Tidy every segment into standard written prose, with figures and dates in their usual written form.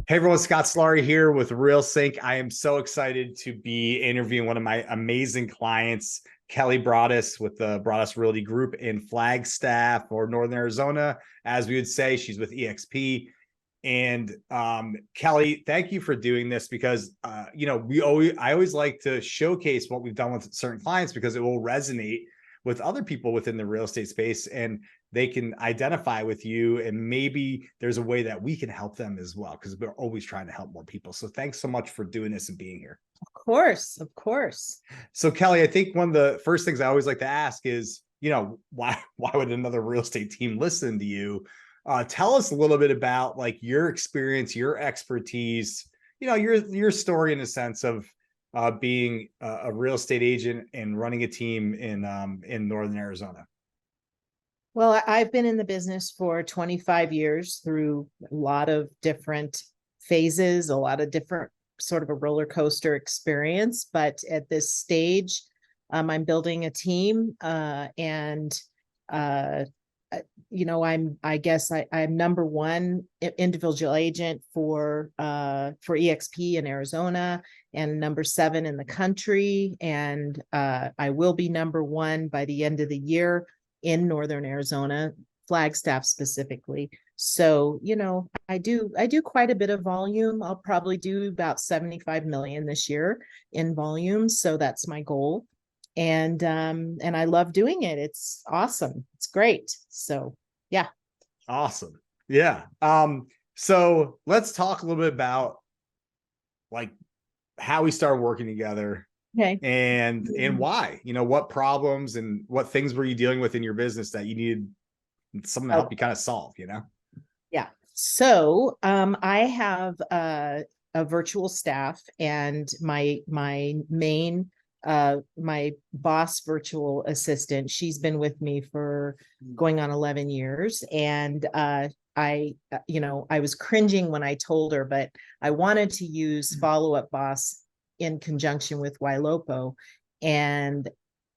Hey everyone, Scott Slaughter here with Real Synch. I am so excited to be interviewing one of my amazing clients, Kelly Broaddus with the Broaddus Realty Group in Flagstaff or Northern Arizona, as we would say. She's with EXP. And Kelly, thank you for doing this because I always like to showcase what we've done with certain clients because it will resonate with other people within the real estate space, and they can identify with you, and maybe there's a way that we can help them as well, because we're always trying to help more people. So thanks so much for doing this and being here. Of course, of course. So Kelly, I think one of the first things I always like to ask is, why would another real estate team listen to you? Tell us a little bit about like your experience, your expertise, your story in the sense of being a real estate agent and running a team in Northern Arizona. Well, I've been in the business for 25 years through a lot of different phases, a lot of different sort of a roller coaster experience. But at this stage, I'm building a team, and I'm number one individual agent for EXP in Arizona, and number 7 in the country. And I will be number 1 by the end of the year in Northern Arizona, Flagstaff specifically. So, I do quite a bit of volume. I'll probably do about 75 million this year in volume. So that's my goal. And I love doing it. It's awesome. It's great. So yeah. Awesome. Yeah. So let's talk a little bit about like how we started working together. Okay. And why, what problems and what things were you dealing with in your business that you needed someone to help you kind of solve, Yeah. So I have a virtual staff, and my main my boss virtual assistant, she's been with me for going on 11 years. And I was cringing when I told her, but I wanted to use Follow-Up Boss in conjunction with YLopo, and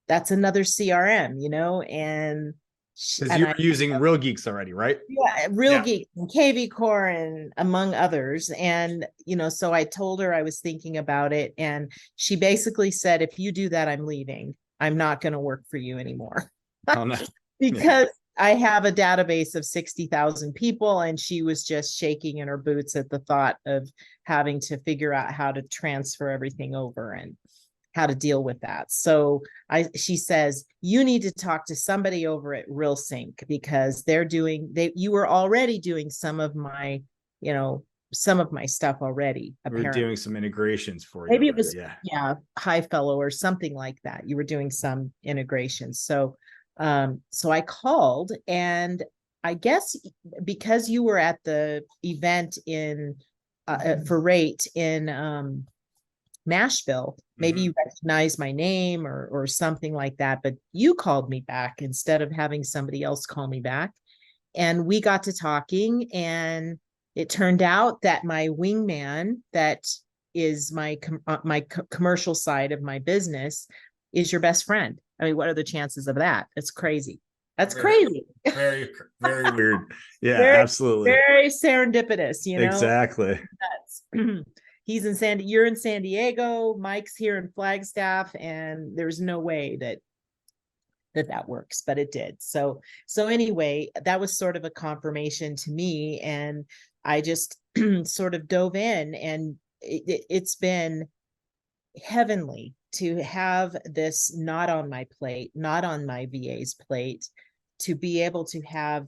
that's another CRM, and because you were using Real Geeks already, right? Yeah, Real Geek and KV Core and among others. And, so I told her I was thinking about it. And she basically said, if you do that, I'm leaving. I'm not going to work for you anymore. Oh, no. Because I have a database of 60,000 people, and she was just shaking in her boots at the thought of having to figure out how to transfer everything over and how to deal with that. So she says, you need to talk to somebody over at Real Synch, because you were already doing some of my stuff already. We're doing some integrations for you. Maybe it was, High Fellow or something like that. You were doing some integrations. So I called, and I guess because you were at the event for Rate in Nashville, maybe you recognize my name or something like that, but you called me back instead of having somebody else call me back. And we got to talking, and it turned out that my wingman, that is my commercial side of my business, is your best friend. I mean, what are the chances of that? It's crazy. That's crazy. Very, very weird. Yeah, very, absolutely. Very serendipitous, Exactly. You're in San Diego, Mike's here in Flagstaff, and there's no way that works, but it did. So anyway, that was sort of a confirmation to me, and I just sort of dove in, and it's been heavenly to have this not on my plate, not on my VA's plate, to be able to have,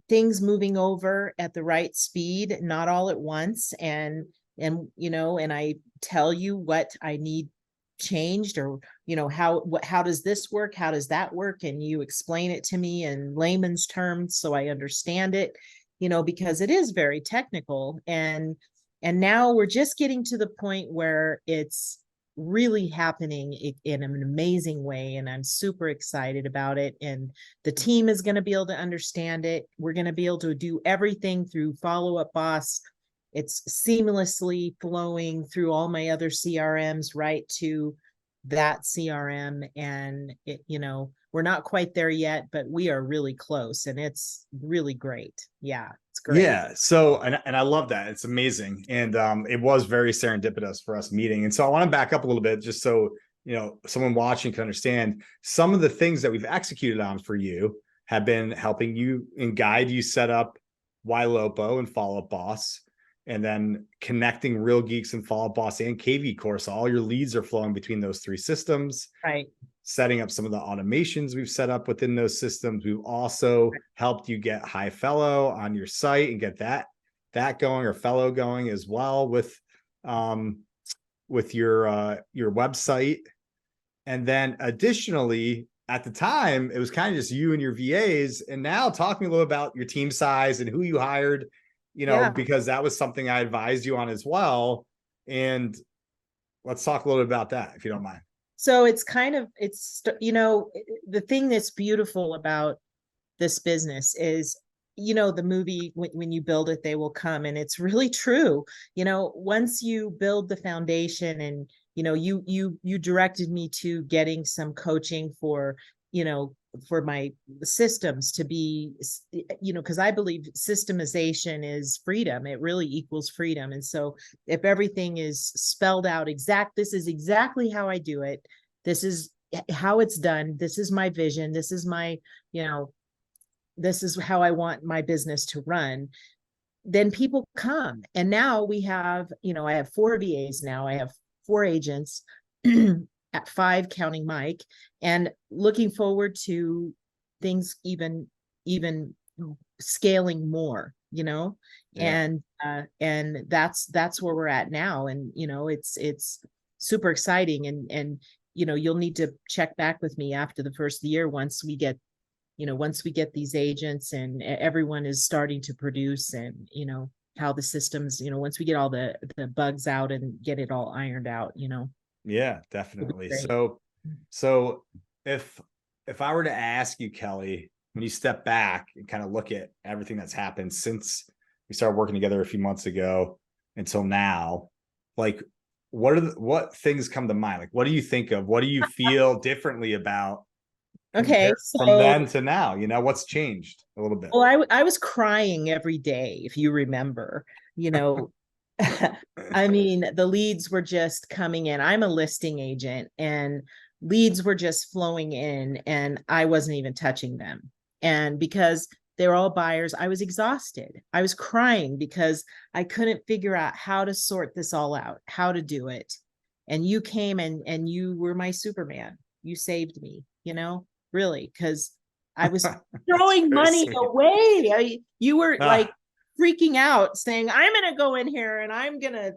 things moving over at the right speed, not all at once. And I tell you what I need changed, or, how does this work? How does that work? And you explain it to me in layman's terms so I understand it, because it is very technical. And now we're just getting to the point where it's really happening in an amazing way, and I'm super excited about it. And the team is going to be able to understand it. We're going to be able to do everything through Follow-Up Boss. It's seamlessly flowing through all my other CRMs right to that CRM, and we're not quite there yet, but we are really close, and it's really great. Yeah, it's great. Yeah. So, and I love that. It's amazing. And it was very serendipitous for us meeting. And so I want to back up a little bit just so, someone watching can understand some of the things that we've executed on for you have been helping you and guide you set up YLopo and Follow Up Boss, and then connecting Real Geeks and Follow Up Boss and KV course. All your leads are flowing between those three systems. Right. Setting up some of the automations we've set up within those systems. We've also helped you get High Fellow on your site and get that going, or Fellow going as well with your website. And then additionally, at the time, it was kind of just you and your VAs. And now talking a little about your team size and who you hired, because that was something I advised you on as well. And let's talk a little bit about that, if you don't mind. So it's the thing that's beautiful about this business is, the movie, when you build it, they will come. And it's really true. Once you build the foundation, and, you directed me to getting some coaching for my systems to be, because I believe systemization is freedom. It really equals freedom. And so if everything is spelled out this is exactly how I do it. This is how it's done. This is my vision. This is my, this is how I want my business to run. Then people come. And now we have, I have 4 VAs now. I have 4 agents at 5 counting Mike, and looking forward to things even scaling more, and that's where we're at now. And it's super exciting, and you'll need to check back with me after the first year once we get these agents and everyone is starting to produce, and how the systems, once we get all the bugs out and get it all ironed out. Yeah, definitely. So if I were to ask you, Kelly, when you step back and kind of look at everything that's happened since we started working together a few months ago until now, like what things come to mind? Like, what do you think of? What do you feel differently about? Okay, from then to now, what's changed a little bit? Well, I was crying every day, if you remember. I mean, the leads were just coming in. I'm a listing agent, and leads were just flowing in, and I wasn't even touching them. And because they were all buyers, I was exhausted. I was crying because I couldn't figure out how to sort this all out, how to do it. And you came and you were my Superman. You saved me, really, because I was throwing money away. You were like freaking out, saying, "I'm gonna go in here and I'm gonna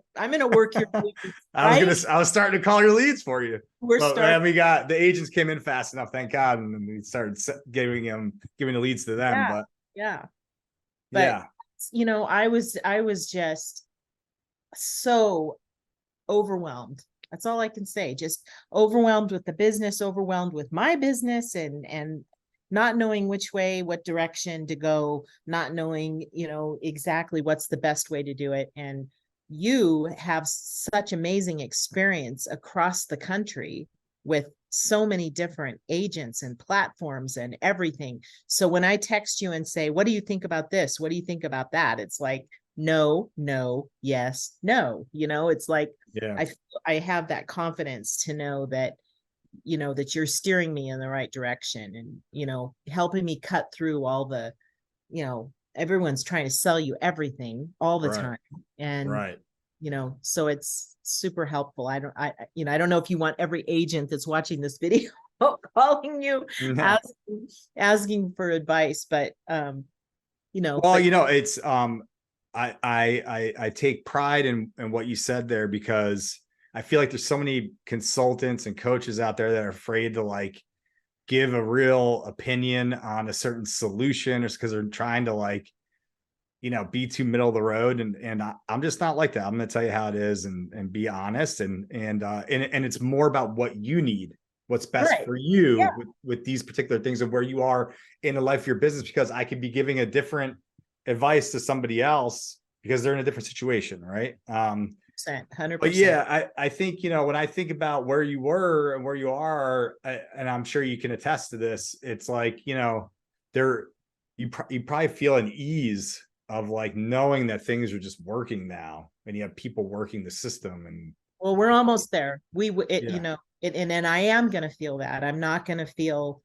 work your leads." I was starting to call your leads for you. And we got the agents came in fast enough, thank God, and then we started giving the leads to them. I was just so overwhelmed. That's all I can say. Just overwhelmed with the business, overwhelmed with my business, and not knowing what direction to go, not knowing, exactly what's the best way to do it. And you have such amazing experience across the country with so many different agents and platforms and everything. So when I text you and say, what do you think about this? What do you think about that? It's like, no, yes, no. It's like, I have that confidence to know that, that you're steering me in the right direction, and, helping me cut through all the, everyone's trying to sell you everything all the time. And, so it's super helpful. I don't know if you want every agent that's watching this video calling you, asking for advice, but, it's, I take pride in what you said there, because I feel like there's so many consultants and coaches out there that are afraid to give a real opinion on a certain solution, or because they're trying to be too middle of the road. And I'm just not like that. I'm going to tell you how it is and be honest. And it's more about what you need, what's best for you with these particular things and where you are in the life of your business, because I could be giving a different advice to somebody else because they're in a different situation. Right. 100%. But yeah, I think, you know, when I think about where you were and where you are, and I'm sure you can attest to this, it's like, you know, there, you probably feel an ease of like knowing that things are just working now and you have people working the system and Well, we're almost there. You yeah, know, and I am going to feel that. I'm not going to feel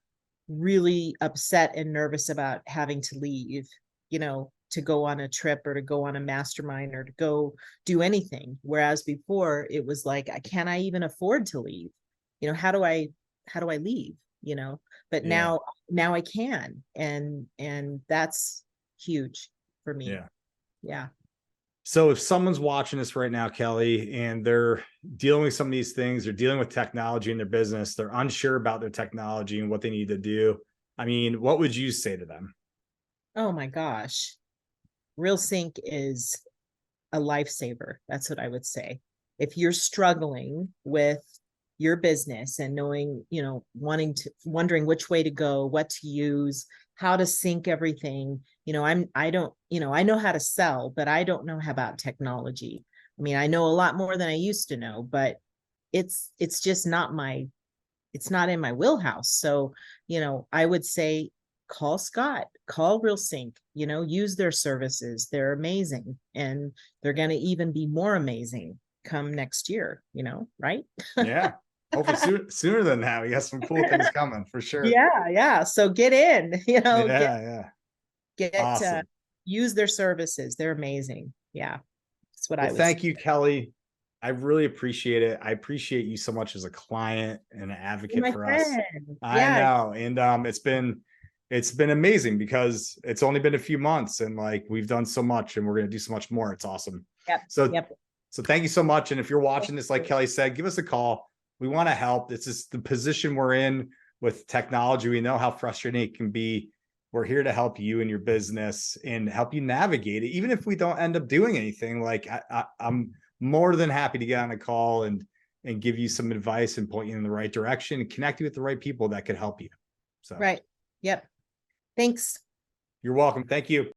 really upset and nervous about having to leave, you know, to go on a trip or to go on a mastermind or to go do anything. Whereas before it was like, can I even afford to leave? You know, how do I leave? You know, but yeah, now I can. And that's huge for me. yeah. Yeah. So if someone's watching this right now, Kelly, and they're dealing with some of these things, they're dealing with technology in their business, they're unsure about their technology and what they need to do. I mean, what would you say to them? Oh my gosh. Real Sync is a lifesaver. That's what I would say. If you're struggling with your business and knowing, you know, wondering which way to go, what to use, how to sync everything, you know, I don't, you know, I know how to sell, but I don't know how about technology. I mean, I know a lot more than I used to know, but it's just not it's not in my wheelhouse. So, you know, I would say call Scott, call Real Sync, you know, use their services. They're amazing and they're going to even be more amazing come next year, you know, right? Yeah. Hopefully sooner than that. We got some cool things coming for sure. Yeah, yeah. So get in, you know, Yeah, yeah. get Awesome. use their services. They're amazing. Yeah. That's what Well, I would say. thank you, Kelly. I really appreciate it. I appreciate you so much as a client and an You're advocate my for us. friend. I Yeah. know. And it's been amazing because it's only been a few months and like we've done so much and we're going to do so much more. It's awesome. Yep. So Yep. thank you so much. And if you're Thank watching this, like you. Kelly said, give us a call. We want to help. This is the position we're in with technology. We know how frustrating it can be. We're here to help you in your business and help you navigate it. Even if we don't end up doing anything, like I'm more than happy to get on a call and give you some advice and point you in the right direction and connect you with the right people that could help you. So Right. Yep. Thanks. you're welcome. Thank you.